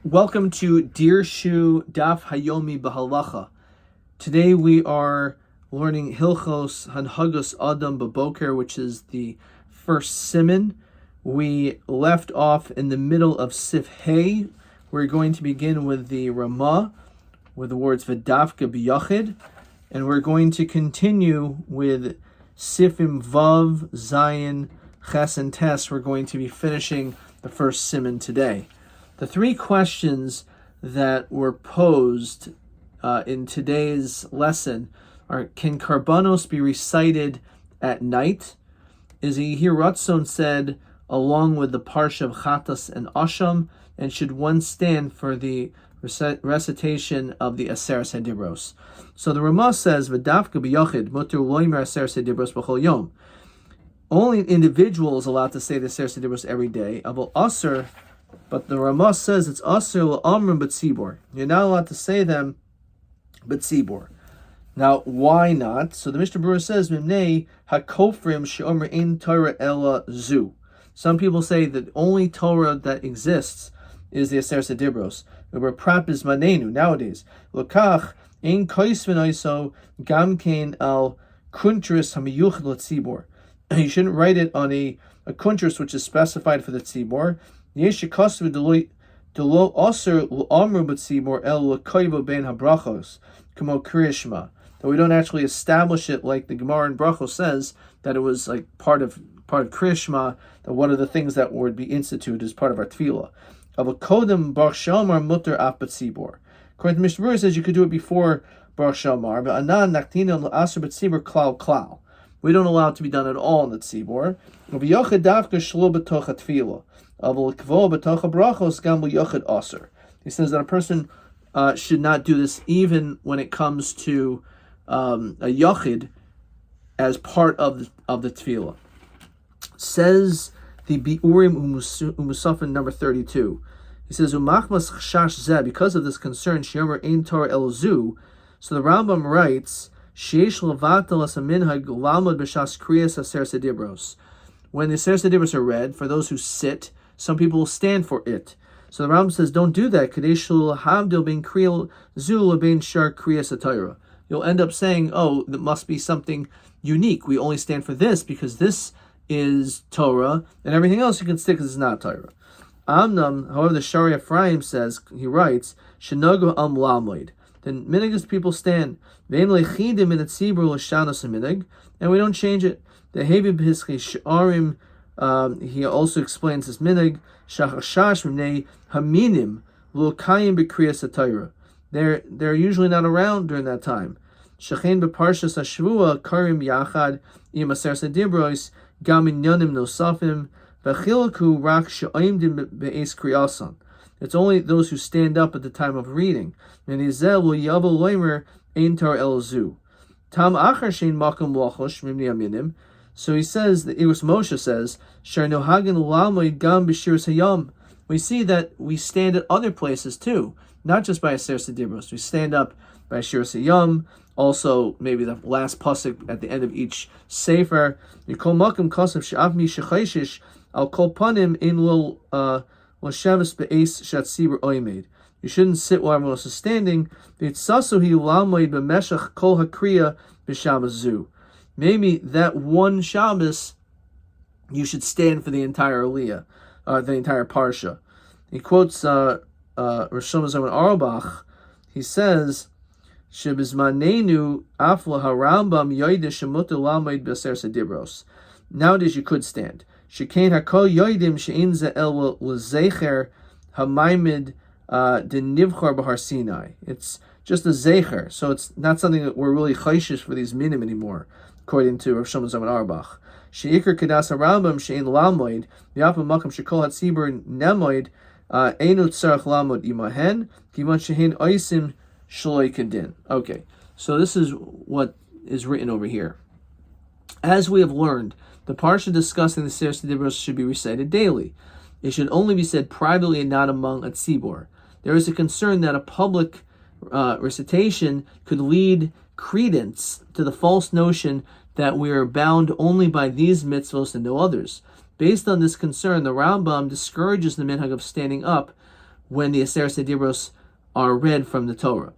Welcome to Dirshu Daf HaYomi B'Halacha. Today we are learning Hilchos Hanhagos Adam B'Boker, which is the first Siman. We left off in the middle of Sif Hey. We're going to begin with the Ramah, with the words V'Dafka B'Yachid, and we're going to continue with Sifim Vav, Zayin, Ches, and Tes. We're going to be finishing the first Siman today. The three questions that were posed in today's lesson are: can Karbanos be recited at night? Is a Yehiratzon said along with the Parsha of Chatas and Asham? And should one stand for the recitation of the Aseres HaDibros? So the Ramah says, V'dafka b'yachid muter loimer Aseres HaDibros b'chol yom. Only an individual is allowed to say the Aseres HaDibros every day. Aval aser. But the Ramah says it's asur l'amrim b'tzibor. You're not allowed to say them b'tzibor. Now, why not? So the Mishnah Berurah says, Mimnei hakofrim she'omer ein Torah ela zu. Some people say that only Torah that exists is the Aseres HaDibros. Where prap is manenu nowadays. Lokach ein koisvin oiso gam kein al kuntris hamiyuchad l'tzibor. You shouldn't write it on a kuntris which is specified for the tzibor. That we don't actually establish it like the Gemara in Brachos says, that it was like part of Kriya Shema, that one of the things that would be instituted as part of our tefillah. According to Mishnah Berurah, says you could do it before Baruch Shamar, but we don't allow it to be done at all in the tzibor. He says that a person should not do this even when it comes to a yachid as part of the tefillah. Says the Bi'urim Umusafin number 32. He says, Umachmas chash zeh, because of this concern, she'omer ein Torah el zu. So the Rambam writes, Sheish levatel as a minhag lamod b'shas kriyas Aseres HaDibros. When the Aseres HaDibros are read, for those who sit, some people will stand for it. So the Rambam says, don't do that. Kadesh l'havdil ben kriyal zu lebein shar kriyas HaTorah. You'll end up saying, oh, that must be something unique. We only stand for this because this is Torah, and everything else you can stick because it's not Torah. Amnam, however, the Shari Ephraim says, he writes, Shenagu am lamoid. Then minig is people stand. And we don't change it. The Hevi B'Hiskei Sh'arim, he also explains this minig, Shachashash Mnei Haminim L'Kayim B'Kriyas HaTorah. They're usually not around during that time. Shechein B'Parshas HaShavua Karim Yachad Im Aseres HaDibros Gam Inyanim Nosafim V'Chilku Rak She'oimdim B'Eis Kriyasan. It's only those who stand up at the time of reading. And Izel will Yavo Loimer Ein Tar El Zu. Tam Achar Shein Makom Lochosh Mimni Aminim. So he says, the Iris Moshe says, Shar Nohagan Lamoid Gam B'Shiras Hayam. We see that we stand at other places too, not just by Aseres HaDibros. We stand up by Shiras Hayam, also maybe the last pasuk at the end of each sefer. Yikol Makom Kosav She'av Mi Shechayshish Al Kol Panim In Lil L'Shavas Be'es Shat Sibur Oimed. You shouldn't sit while everyone else is standing. V'itzasu hi lamoid b'meshach kol hakriya b'Shabbos zu. Maybe that one Shabbos you should stand for the entire Aliyah, the entire Parsha. He quotes Rosh Hashanah Auerbach. He says, "Shebizmanenu afla harambam yoidish shemuter lamoid b'Aseres HaDibros." Nowadays you could stand. Shekain hakol yoidim she'in ze'el l'zecher ha'maimid de nivchar b'Har Sinai. It's just a zecher, so it's not something that we're really chayshish for these minim anymore, according to Rav Shlomo Zalman Auerbach. Sheikar kedas harambam she'in lamoid v'yapam makam shekol hatzibur nemoid einu tzarach lamod imahen kivan shehin oisim shloi kedin. Okay, so this is what is written over here. As we have learned, the parsha discussing the Aseres HaDibros should be recited daily. It should only be said privately and not among a tzibor. There is a concern that a public recitation could lead credence to the false notion that we are bound only by these mitzvos and no others. Based on this concern, the Rambam discourages the minhag of standing up when the Aseret Dibros are read from the Torah.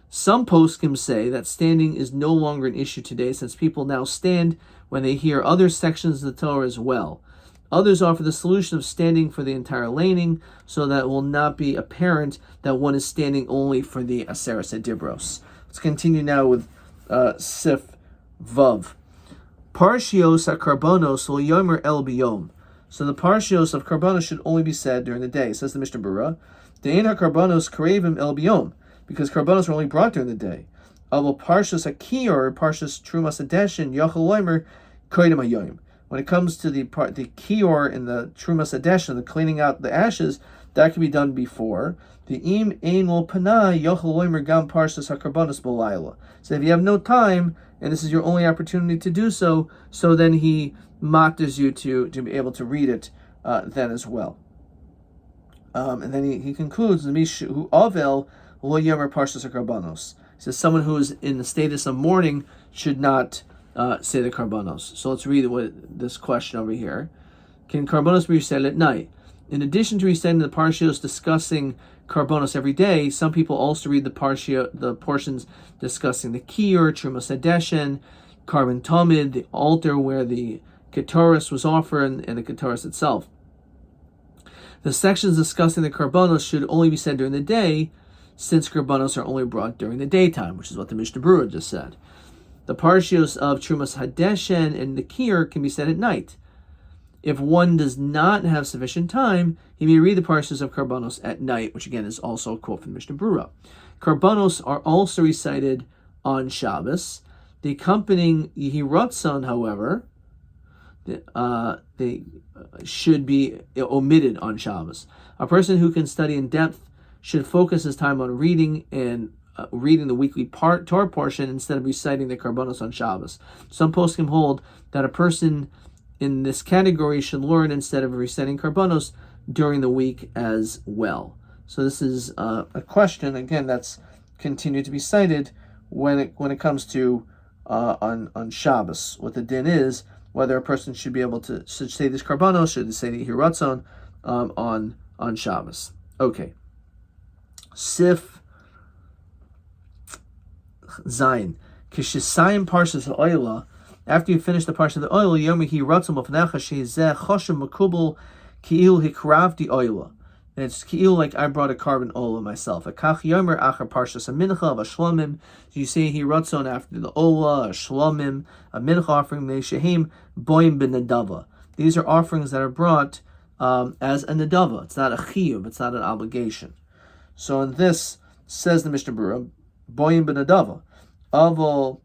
Some poskim say that standing is no longer an issue today, since people now stand when they hear other sections of the Torah as well. Others offer the solution of standing for the entire laning, so that it will not be apparent that one is standing only for the Aseret Dibros. Let's continue now with Sif Vav. Parshios HaKarbonos L'Yomer El Biyom. So the Parshios of Karbonos should only be said during the day. Says the Mishnah Berurah, De'en HaKarbonos Karevim El Biyom, because Karbonos are only brought during the day. Avol Parshas HaKiyur, Parshas Trumas Hadeshin, Yochel Loimer, Koydem HaYoim. When it comes to the Kiyur and the Trumas Hadeshin, the cleaning out the ashes, that can be done before. The Im Ein Lo Panah, Yochel Loimer Gam Parshas HaKarbonos B'Layla. So if you have no time, and this is your only opportunity to do so, so then he matters you to be able to read it then as well. And then he concludes, the Mishu Avel Lo Yomer Parshas HaKarbonos. He says someone who is in the status of mourning should not say the Karbonos. So let's read this question over here. Can Karbonos be recited at night? In addition to reciting the Parshios discussing Karbonos every day, some people also read the portions discussing the Kiyur, Trumas Hadeshin, Karban Tamid, the altar where the Ketoris was offered, and the Ketoris itself. The sections discussing the Karbonos should only be said during the day, since Karbonos are only brought during the daytime, which is what the Mishnah Berurah just said. The Parshios of Trumas Hadeshin and the Kiyur can be said at night. If one does not have sufficient time, he may read the Parshios of Karbonos at night, which again is also a quote from the Mishnah Berurah. Karbonos are also recited on Shabbos. The accompanying Yehiratzon, however, they should be omitted on Shabbos. A person who can study in depth should focus his time on reading and reading the weekly Torah portion instead of reciting the Karbonos on Shabbos. Some poskim hold that a person in this category should learn instead of reciting Karbonos during the week as well. So this is a question again that's continued to be cited when it comes to on Shabbos. What the din is, whether a person should be able to say this Karbonos, should say the Hiratzon on Shabbos. Okay. Sif Zayin. Kishisayim Parshas Ha'oila. After you finish the parsha of the oil, Yomi Hiratzon Mofnecha Sheizeh Choshem Makubal Ki'il Hikravdi Oila. And it's Ki'il like I brought a carbon oila myself. Akach Yomer Achar Parshas HaMincha of Shlomim. You say Hiratzon after the oila, a Shlomim, a Mincha offering, they Shehim Boim Ben Nadava. These are offerings that are brought as a Nadava. It's not a Chiyuv, it's not an obligation. So in this, says the Mishnah Berurah, Boim Ben Nadava. Avol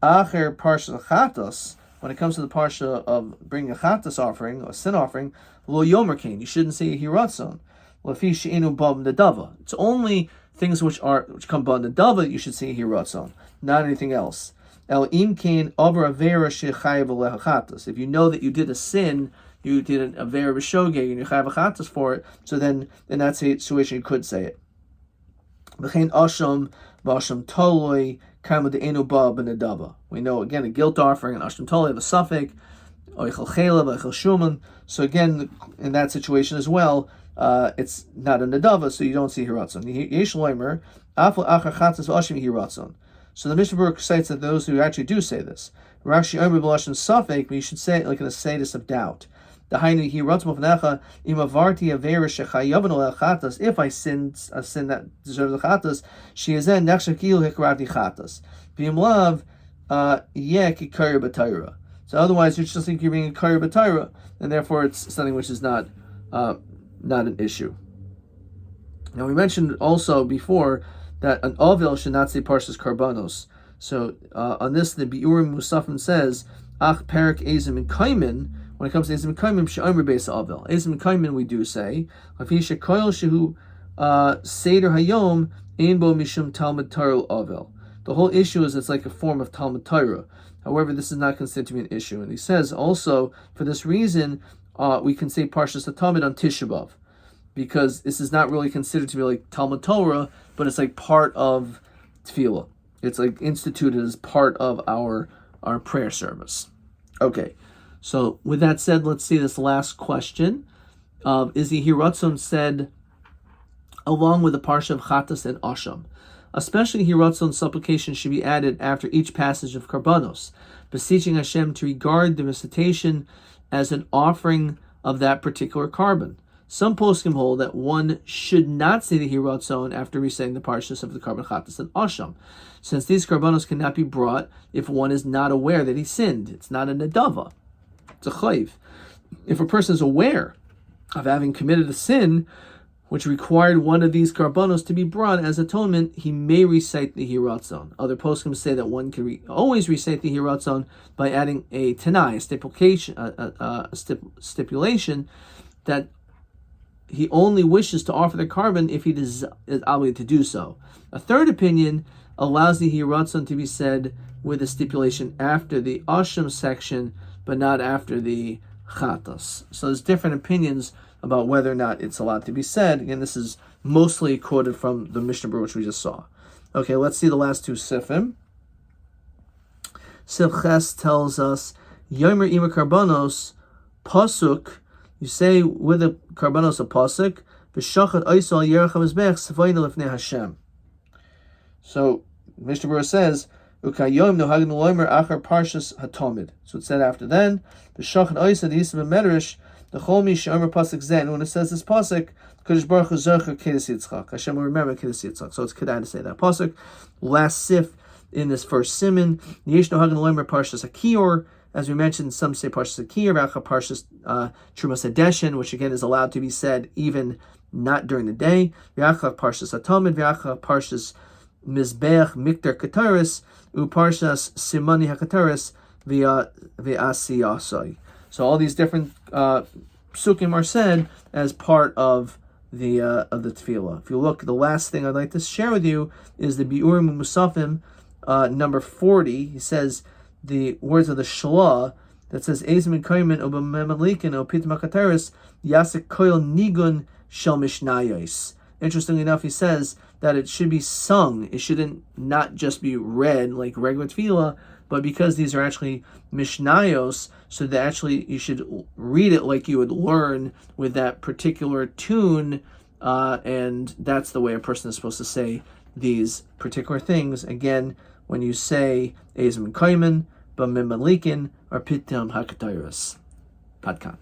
Acher Parsha Chatos, when it comes to the Parsha of bringing a Chatos offering, or a sin offering, Lo Yomer Kain, you shouldn't say a Hiratzon. Lafi She'enu Bab Nadava. It's only things which come Bab Nadava that you should say a Hiratzon, not anything else. El Im Kain Avar Avera Shechayev Aleha Chatos. If you know that you did a sin, you did an Avera B'Shogeg, and you have a Chatos for it, so then in that situation you could say it. V'chein Asham V'Asham Toloi Kama De'enu Ba B'Nadava. We know again a guilt offering and Asham Toloi have a suffix, Oichel Chela V'Oichel Shuman. So again, in that situation as well, it's not a Nadava, so you don't see Hiratzon. Yesh Loimer Afal Achar Chatzos V'Ashim Hiratzon. So the Mishnah Berurah cites that those who actually do say this, Rashi Omer B'Lashon Suffix, but you should say it like in a status of doubt. The Hainu Hiratzon Mofnecha Imavarti Avera Shechayavan Ol Chatas. If I sin a sin that deserves a Chatas, she is then Nechshakil Hikravdi Chatas. V'Imlav Yek Ikar B'Tayra. So otherwise, you just think you're being Ikar B'Tayra, and therefore it's something which is not an issue. Now we mentioned also before that an Avil should not say Parshas Karbanos. So on this, the Biurim Musafim says Ach Perik Ezim and Kaimin. When it comes to Ezim Kaimim, She'omer Beis Avil. Ezim Kaimim we do say, Afisha Koil Shehu Seder Hayom Ein Bo Mishum Talmud Torah Avil. The whole issue is it's like a form of Talmud Torah. However, this is not considered to be an issue. And he says also, for this reason, we can say Parshas HaTamid on Tisha B'Av, because this is not really considered to be like Talmud Torah, but it's like part of Tefillah. It's like instituted as part of our prayer service. Okay. So with that said, let's see this last question. Is the Hiratzon said along with the parsha of Chatas and Asham. Especially Hiratzon supplication should be added after each passage of Karbanos, beseeching Hashem to regard the recitation as an offering of that particular carbon. Some poskim hold that one should not say the Hiratzon after reciting the parshas of the carbon Chatas and Asham, since these Karbanos cannot be brought if one is not aware that he sinned. It's not a nedava, it's a chayv. If a person is aware of having committed a sin which required one of these karbanos to be brought as atonement, he may recite the hiratzon. Other poskim say that one can always recite the hiratzon by adding a tanai, stipulation that he only wishes to offer the carbon if he is obligated to do so. A third opinion allows the hiratzon to be said with a stipulation after the asham section, but not after the chatas. So there's different opinions about whether or not it's allowed to be said. Again, this is mostly quoted from the Mishnah Berurah, which we just saw. Okay, let's see the last two sifim. Sif Ches tells us, Yomer ima karbanos, pasuk, you say with the karbanos a pasuk, v'shachat oisal yerach hamizbech sefayna lefnei Hashem. So, Mishnah Berurah says, Ukayom nohagin loimer achar parshas hatomid. So it said after then, v'shachat oisal the yisem medrish, the Chomi Shomer Pasuk Zen, when it says this Pasuk, Kodesh Baruch Hu Zercher Kedes Yitzchak. Hashem will remember Kedes Yitzchak. So it's Kedai to say that Pasuk. Last sif in this first Siman, Yesh no Hagan Loimer Parshas Akior. As we mentioned, some say Parshas Akior, V'acha Parshas Trumas Hadeshin, which again is allowed to be said even not during the day. V'acha Parshas Atomid, V'acha Parshas Mizbeach Mikdar Kataris, U Parshas Simani HaKataris V'asiyasai. So all these different psukim are said as part of the tefillah. If you look, the last thing I'd like to share with you is the Biurim Musafim, number 40. He says the words of the Shalah that says Ezmin Kaiman Obamemalikin Opit Makataris Yasik Koil Nigun Shel Mishnayos. Interestingly enough, he says that it should be sung. It shouldn't not just be read like regular tefillah, but because these are actually mishnayos, so that actually you should read it like you would learn with that particular tune, and that's the way a person is supposed to say these particular things. Again, when you say Ezim Kaiman, Bamim Malikin, or Pitam Hakatayras. Padkan.